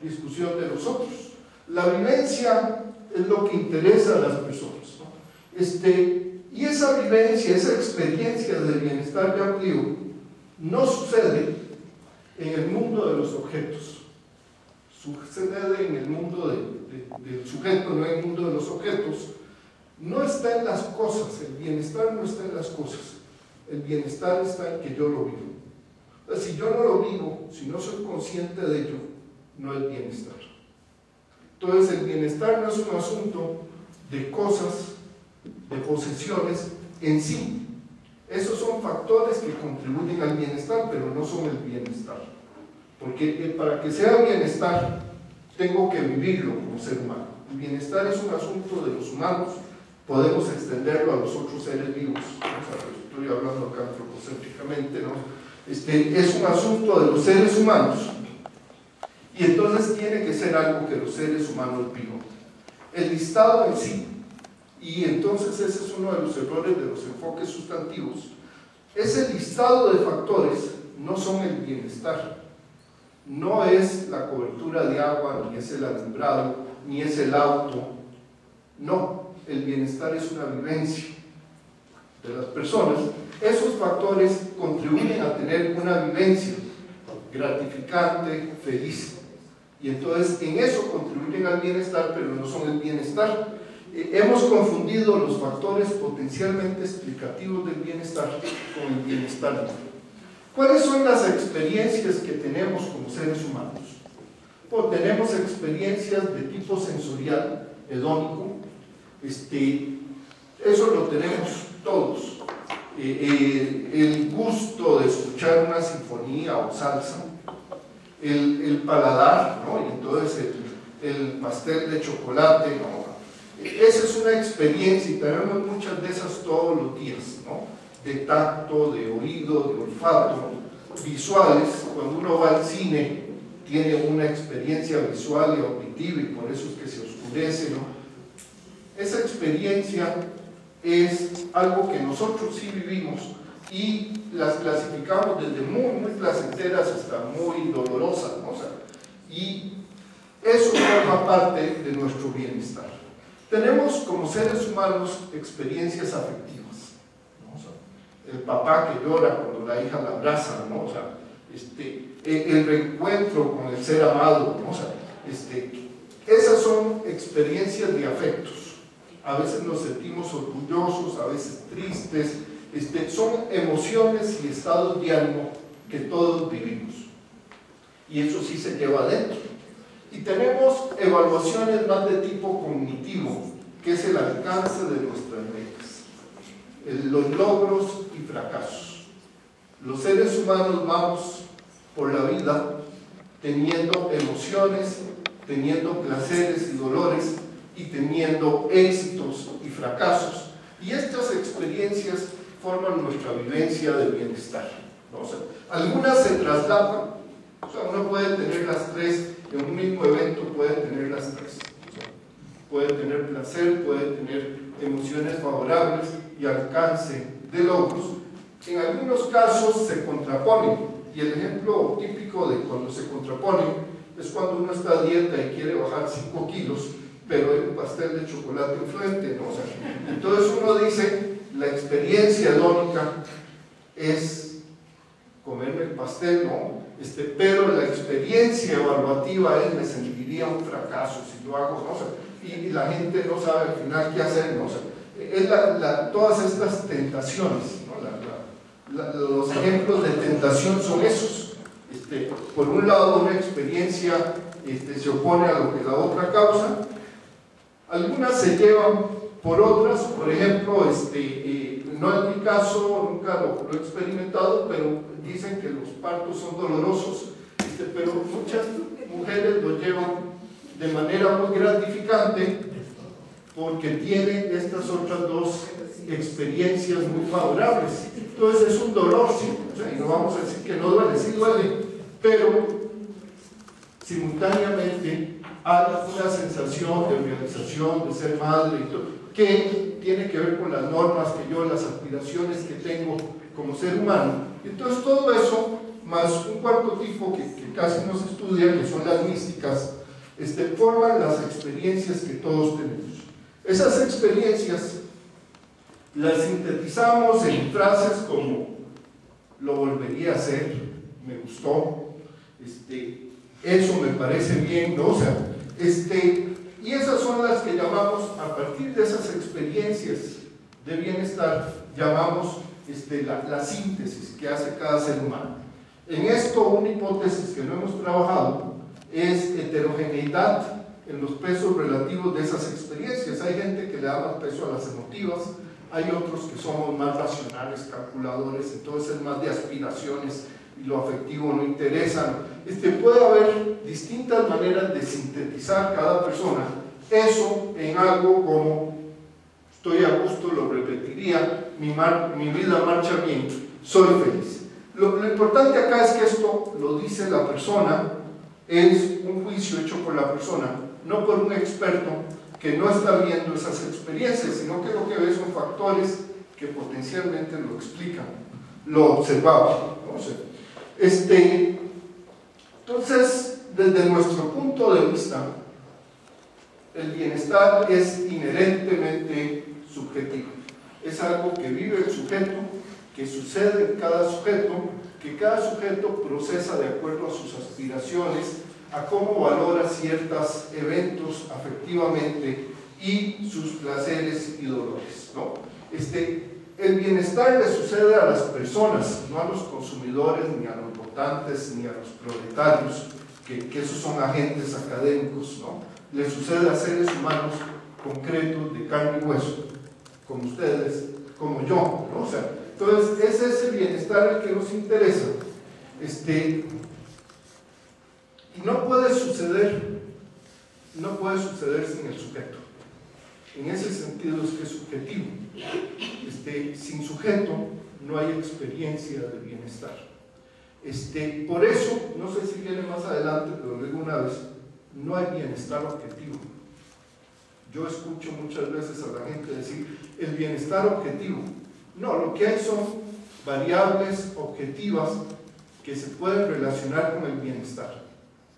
discusión de los otros. La vivencia es lo que interesa a las personas, ¿no? Y esa vivencia, esa experiencia de bienestar ya amplio, no sucede en el mundo de los objetos, sucede en el mundo del sujeto, no en el mundo de los objetos. No está en las cosas, el bienestar no está en las cosas, el bienestar está en que yo lo vivo. Si yo no lo vivo, si no soy consciente de ello, no es bienestar. Entonces el bienestar no es un asunto de cosas, de posesiones en sí. Esos son factores que contribuyen al bienestar, pero no son el bienestar. Porque para que sea bienestar, tengo que vivirlo como ser humano. El bienestar es un asunto de los humanos, podemos extenderlo a los otros seres vivos. O sea, estoy hablando acá antropocéntricamente, ¿no? Es un asunto de los seres humanos, y entonces tiene que ser algo que los seres humanos vivan. El listado en sí, y entonces ese es uno de los errores de los enfoques sustantivos, ese listado de factores no son el bienestar, no es la cobertura de agua, ni es el alumbrado, ni es el auto, no, el bienestar es una vivencia de las personas. Esos factores contribuyen a tener una vivencia gratificante, feliz, y entonces en eso contribuyen al bienestar, pero no son el bienestar. Hemos confundido los factores potencialmente explicativos del bienestar con el bienestar. ¿Cuáles son las experiencias que tenemos como seres humanos? Pues tenemos experiencias de tipo sensorial, hedónico, eso lo tenemos todos. El gusto de escuchar una sinfonía o salsa, el paladar, ¿no? Y entonces el pastel de chocolate, ¿no? Esa es una experiencia, y tenemos muchas de esas todos los días, ¿no? De tacto, de oído, de olfato, visuales. Cuando uno va al cine tiene una experiencia visual y auditiva, y por eso es que se oscurece, ¿no? Esa experiencia es algo que nosotros sí vivimos, y las clasificamos desde muy placenteras hasta muy dolorosas, ¿no? O sea, y eso forma parte de nuestro bienestar. Tenemos como seres humanos experiencias afectivas, ¿no? O sea, el papá que llora cuando la hija la abraza, ¿no? O sea, el reencuentro con el ser amado, ¿no? O sea, esas son experiencias de afectos. A veces nos sentimos orgullosos, a veces tristes, son emociones y estados de ánimo que todos vivimos, y eso sí se lleva adentro. Y tenemos evaluaciones más de tipo cognitivo, que es el alcance de nuestras metas, los logros y fracasos. Los seres humanos vamos por la vida teniendo emociones, teniendo placeres y dolores, y teniendo éxitos y fracasos, y estas experiencias forman nuestra vivencia de bienestar, ¿no? O sea, algunas se traslapan, o sea, uno puede tener las tres, en un mismo evento puede tener las tres, o sea, puede tener placer, puede tener emociones favorables y alcance de logros. En algunos casos se contraponen, y el ejemplo típico de cuando se contraponen es cuando uno está a dieta y quiere bajar 5 kilos, pero hay un pastel de chocolate enfrente, ¿no? O sea, entonces uno dice, la experiencia hedónica es comerme el pastel, ¿no? Pero la experiencia evaluativa es, me sentiría un fracaso si lo hago, ¿no? O sea, y la gente no sabe al final qué hacer, ¿no? O sea, es todas estas tentaciones, ¿no? Los ejemplos de tentación son esos. Por un lado, una experiencia se opone a lo que la otra causa, Algunas se llevan por otras, por ejemplo, no es mi caso, nunca lo he experimentado, pero dicen que los partos son dolorosos, pero muchas mujeres lo llevan de manera muy gratificante porque tienen estas otras dos experiencias muy favorables. Entonces es un dolor, sí, o sea, y no vamos a decir que no duele, sí duele, pero simultáneamente hay una sensación de realización, de ser madre, y todo, que tiene que ver con las normas que yo, las aspiraciones que tengo como ser humano. Entonces todo eso, más un cuarto tipo que casi no se estudia, que son las místicas, forman las experiencias que todos tenemos. Esas experiencias las sintetizamos en frases como lo volvería a hacer, me gustó, eso me parece bien, ¿no? O sea, y esas son las que llamamos, a partir de esas experiencias de bienestar, llamamos la síntesis que hace cada ser humano. En esto, una hipótesis que no hemos trabajado es heterogeneidad en los pesos relativos de esas experiencias. Hay gente que le da más peso a las emotivas, hay otros que somos más racionales, calculadores, entonces es más de aspiraciones y lo afectivo no interesa. Puede haber distintas maneras de sintetizar cada persona eso en algo como estoy a gusto, lo repetiría, mi vida marcha bien, soy feliz. Lo importante acá es que esto lo dice la persona, es un juicio hecho por la persona, no por un experto que no está viendo esas experiencias, sino que lo que ve son factores que potencialmente lo explican, lo observable, ¿no? Entonces, desde nuestro punto de vista, el bienestar es inherentemente subjetivo. Es algo que vive el sujeto, que sucede en cada sujeto, que cada sujeto procesa de acuerdo a sus aspiraciones, a cómo valora ciertos eventos afectivamente y sus placeres y dolores, ¿no? El bienestar le sucede a las personas, no a los consumidores, ni a los votantes, ni a los proletarios, que esos son agentes académicos, ¿no? Le sucede a seres humanos concretos de carne y hueso, como ustedes, como yo, ¿no? O sea, entonces ese es el bienestar el que nos interesa. Y no puede suceder sin el sujeto. En ese sentido es que es subjetivo. Sin sujeto no hay experiencia de bienestar. Por eso, no sé si viene más adelante, pero lo digo una vez, no hay bienestar objetivo. Yo escucho muchas veces a la gente decir el bienestar objetivo. No, lo que hay son variables objetivas que se pueden relacionar con el bienestar,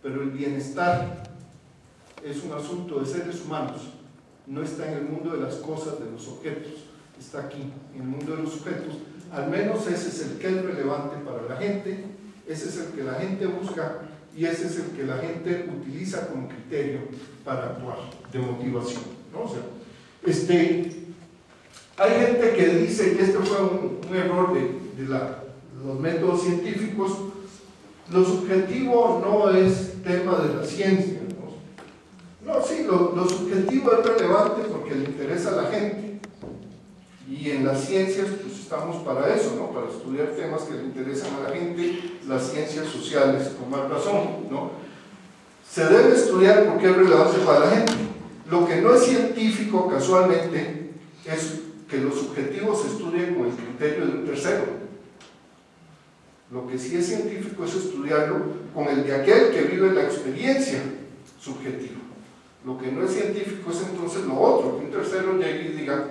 pero el bienestar es un asunto de seres humanos, no está en el mundo de las cosas, de los objetos, está aquí, en el mundo de los sujetos. Al menos ese es el que es relevante para la gente, ese es el que la gente busca y ese es el que la gente utiliza como criterio para actuar, de motivación, ¿no? O sea, hay gente que dice que este fue un error de los métodos científicos. Lo subjetivo no es tema de la ciencia, ¿no? No, sí, lo subjetivo es relevante porque le interesa a la gente. Y en las ciencias, pues estamos para eso, ¿no? Para estudiar temas que le interesan a la gente, las ciencias sociales, con más razón, ¿no? Se debe estudiar porque es relevante para la gente. Lo que no es científico, casualmente, es que los subjetivos se estudien con el criterio de un tercero. Lo que sí es científico es estudiarlo con el de aquel que vive la experiencia subjetiva. Lo que no es científico es entonces lo otro, que un tercero llegue y diga,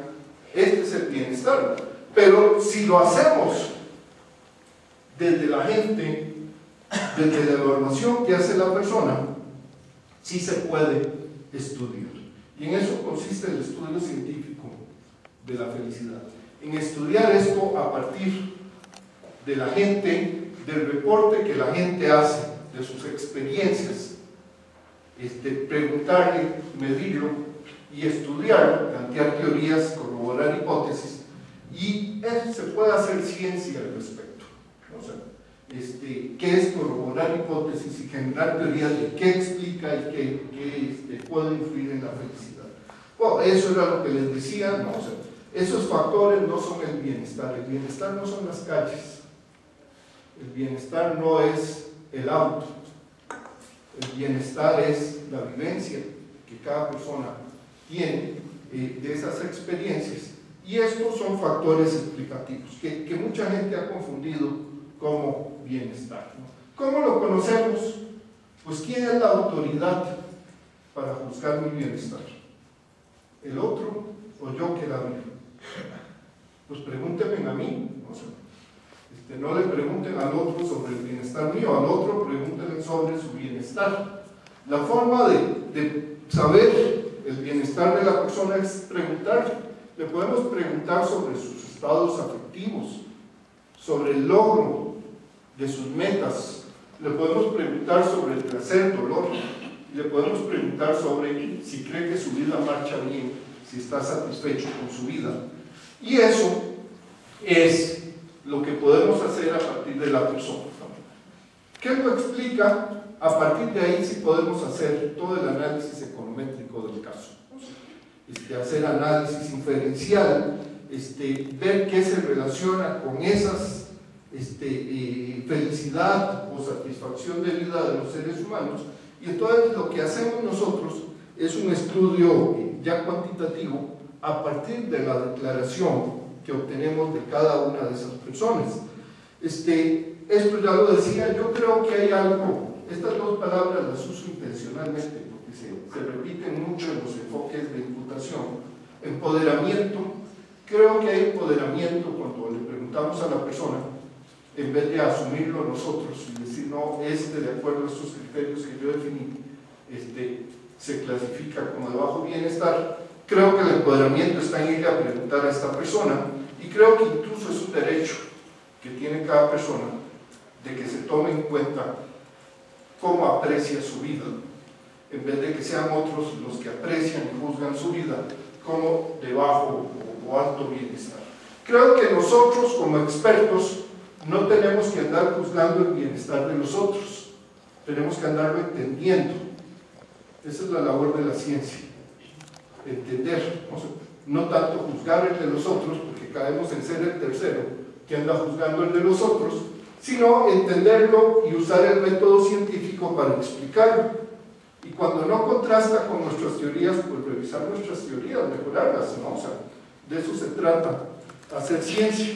este es el bienestar. Pero si lo hacemos desde la gente, desde la evaluación que hace la persona, sí se puede estudiar. Y en eso consiste el estudio científico de la felicidad. En estudiar esto a partir de la gente, del reporte que la gente hace, de sus experiencias, preguntarle, medirlo y estudiar, plantear teorías, corroborar hipótesis, y se puede hacer ciencia al respecto, ¿no? O sea, qué es corroborar hipótesis y generar teorías de qué explica y qué puede influir en la felicidad. no, eso era lo que les decía, no, o sea, esos factores no son el bienestar no son las calles, el bienestar no es el auto, el bienestar es la vivencia que cada persona tiene de esas experiencias, y estos son factores explicativos que mucha gente ha confundido como bienestar, ¿no? ¿Cómo lo conocemos? Pues ¿quién es la autoridad para juzgar mi bienestar? ¿El otro o yo que la vivo? Pues pregúntenme a mí, no le pregunten al otro sobre el bienestar mío, al otro pregúntenle sobre su bienestar. La forma de saber el bienestar de la persona es preguntarle. Le podemos preguntar sobre sus estados afectivos, sobre el logro de sus metas, le podemos preguntar sobre el placer, dolor, le podemos preguntar sobre si cree que su vida marcha bien, si está satisfecho con su vida. Y eso es lo que podemos hacer a partir de la persona. ¿Qué lo explica? A partir de ahí sí podemos hacer todo el análisis econométrico del caso. Hacer análisis inferencial, ver qué se relaciona con esas felicidad o satisfacción de vida de los seres humanos, y entonces lo que hacemos nosotros es un estudio ya cuantitativo a partir de la declaración que obtenemos de cada una de esas personas. Esto ya lo decía, yo creo que hay algo, estas dos palabras las uso intencionalmente porque se repiten mucho en los enfoques de imputación. Empoderamiento, creo que hay empoderamiento cuando le preguntamos a la persona, en vez de asumirlo nosotros y decir, no, de acuerdo a estos criterios que yo definí, se clasifica como de bajo bienestar. Creo que el empoderamiento está en ir a preguntar a esta persona, y creo que incluso es un derecho que tiene cada persona de que se tome en cuenta cómo aprecia su vida, en vez de que sean otros los que aprecian y juzgan su vida como de bajo o alto bienestar. Creo que nosotros como expertos no tenemos que andar juzgando el bienestar de los otros, tenemos que andarlo entendiendo. Esa es la labor de la ciencia, entender, no tanto juzgar el de los otros, porque caemos en ser el tercero que anda juzgando el de los otros, sino entenderlo y usar el método científico para explicarlo. Y cuando no contrasta con nuestras teorías, pues revisar nuestras teorías, mejorarlas, ¿no? O sea, de eso se trata, hacer ciencia.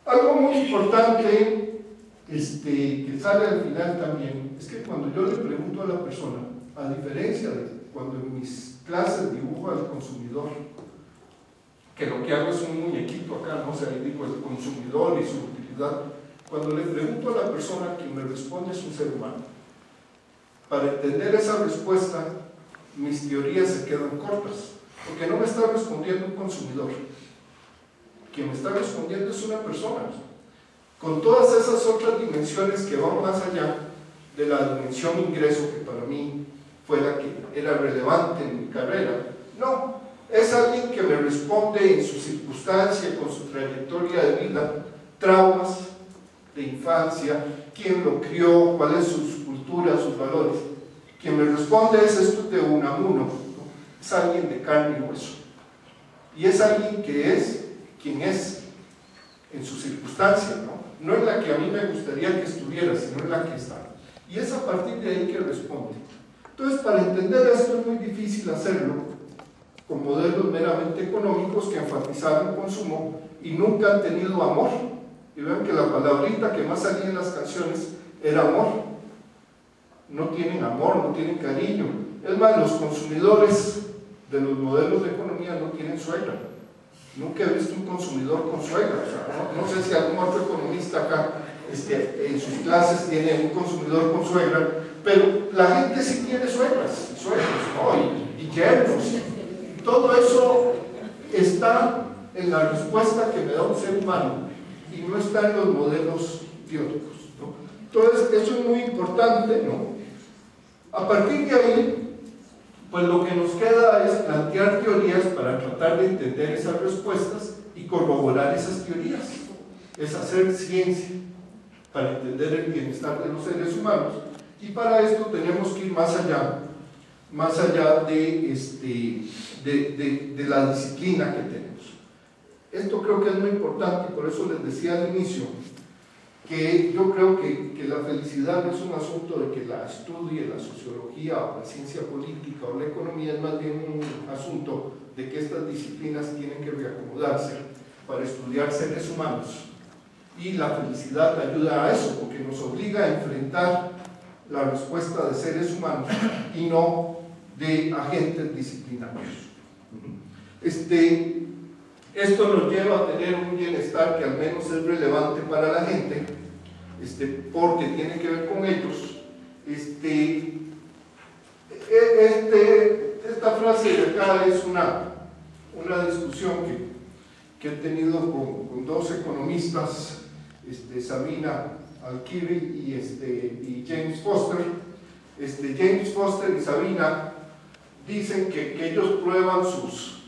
Algo muy importante que sale al final también es que cuando yo le pregunto a la persona, a diferencia de cuando en mis clases dibujo al consumidor, que lo que hago es un muñequito acá, ¿no? O sea, ahí digo el consumidor y su utilidad. Cuando le pregunto a la persona, quien me responde es un ser humano. Para entender esa respuesta, mis teorías se quedan cortas, porque no me está respondiendo un consumidor. Quien me está respondiendo es una persona, con todas esas otras dimensiones que van más allá de la dimensión ingreso, que para mí fue la que era relevante en mi carrera. No, es alguien que me responde en su circunstancia, con su trayectoria de vida, traumas de infancia, quién lo crió, cuál es su cultura, sus valores. Quien me responde es esto de Unamuno, ¿no? Es alguien de carne y hueso, y es alguien que es quien es en su circunstancia, no es la que a mí me gustaría que estuviera, sino en la que está, y es a partir de ahí que responde. Entonces, para entender esto es muy difícil hacerlo con modelos meramente económicos que enfatizaron consumo y nunca han tenido amor. Y vean que la palabrita que más salía en las canciones era amor. No tienen amor, no tienen cariño. Es más, los consumidores de los modelos de economía no tienen suegra. Nunca he visto un consumidor con suegra. O sea, no sé si algún otro economista acá en sus clases tiene un consumidor con suegra, pero la gente sí tiene suegras, suegros, ¿no? y yernos. Todo eso está en la respuesta que me da un ser humano y no está en los modelos teóricos, ¿no? Entonces, eso es muy importante, ¿no? A partir de ahí, pues lo que nos queda es plantear teorías para tratar de entender esas respuestas y corroborar esas teorías. Es hacer ciencia para entender el bienestar de los seres humanos, y para esto tenemos que ir más allá más allá de la disciplina que tenemos. Esto creo que es muy importante y por eso les decía al inicio que yo creo que la felicidad no es un asunto de que la estudie la sociología o la ciencia política o la economía, es más bien un asunto de que estas disciplinas tienen que reacomodarse para estudiar seres humanos, y la felicidad ayuda a eso porque nos obliga a enfrentar la respuesta de seres humanos y no de agentes disciplinarios. Esto nos lleva a tener un bienestar que al menos es relevante para la gente, porque tiene que ver con ellos. Esta frase de acá es una discusión que he tenido con dos economistas, Sabina Al-Kiri y James Foster. James Foster y Sabina dicen que ellos prueban sus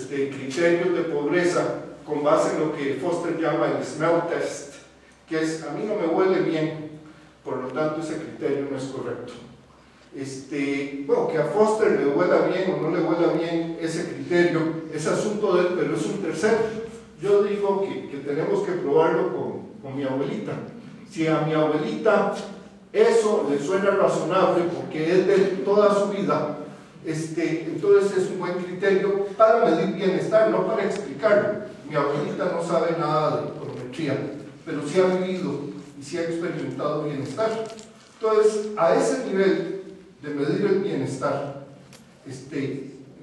criterios de pobreza con base en lo que Foster llama el smell test, que es: a mí no me huele bien, por lo tanto ese criterio no es correcto. Bueno, que a Foster le huela bien o no le huela bien ese criterio es asunto de él, pero es un tercero. Yo digo que tenemos que probarlo con mi abuelita. Si a mi abuelita eso le suena razonable porque es de toda su vida, entonces es un buen criterio para medir bienestar, no para explicarlo. Mi abuelita no sabe nada de econometría, pero sí ha vivido y sí ha experimentado bienestar. Entonces, a ese nivel de medir el bienestar,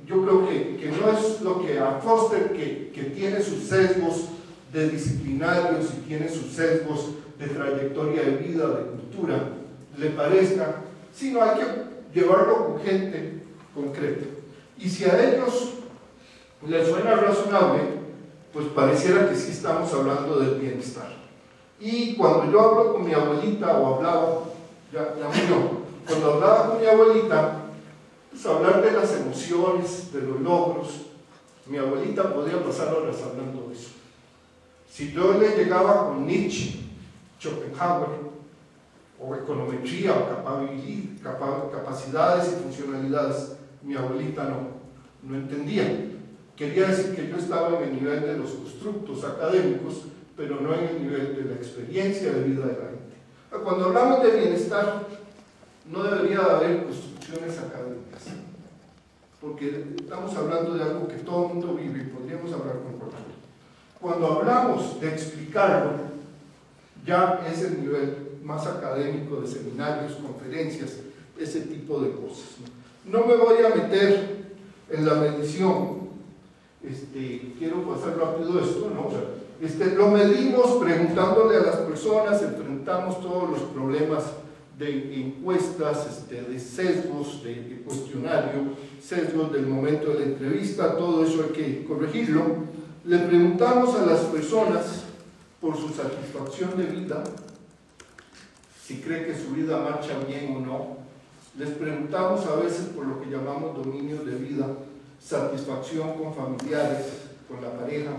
yo creo que no es lo que a Foster, que tiene sus sesgos de disciplinarios y tiene sus sesgos de trayectoria de vida, de cultura, le parezca, sino hay que llevarlo con gente concreta. Y si a ellos les suena razonable, pues pareciera que sí estamos hablando del bienestar. Y cuando yo hablo con mi abuelita, o hablaba, ya murió, cuando hablaba con mi abuelita, pues hablar de las emociones, de los logros, mi abuelita podía pasar horas hablando de eso. Si yo le llegaba con Nietzsche, Schopenhauer, o econometría, o capacidades y funcionalidades, mi abuelita no entendía. Quería decir que yo estaba en el nivel de los constructos académicos, pero no en el nivel de la experiencia de vida de la gente. Cuando hablamos de bienestar, no debería haber construcciones académicas, porque estamos hablando de algo que todo el mundo vive y podríamos hablar con cualquiera. Cuando hablamos de explicarlo, ya es el nivel más académico de seminarios, conferencias, ese tipo de cosas. No me voy a meter en la medición, quiero pasar rápido esto, ¿no? O sea, lo medimos preguntándole a las personas, enfrentamos todos los problemas de encuestas, de sesgos, de cuestionario, sesgos del momento de la entrevista, todo eso hay que corregirlo. Le preguntamos a las personas por su satisfacción de vida, si cree que su vida marcha bien o no. Les preguntamos a veces por lo que llamamos dominio de vida, satisfacción con familiares, con la pareja,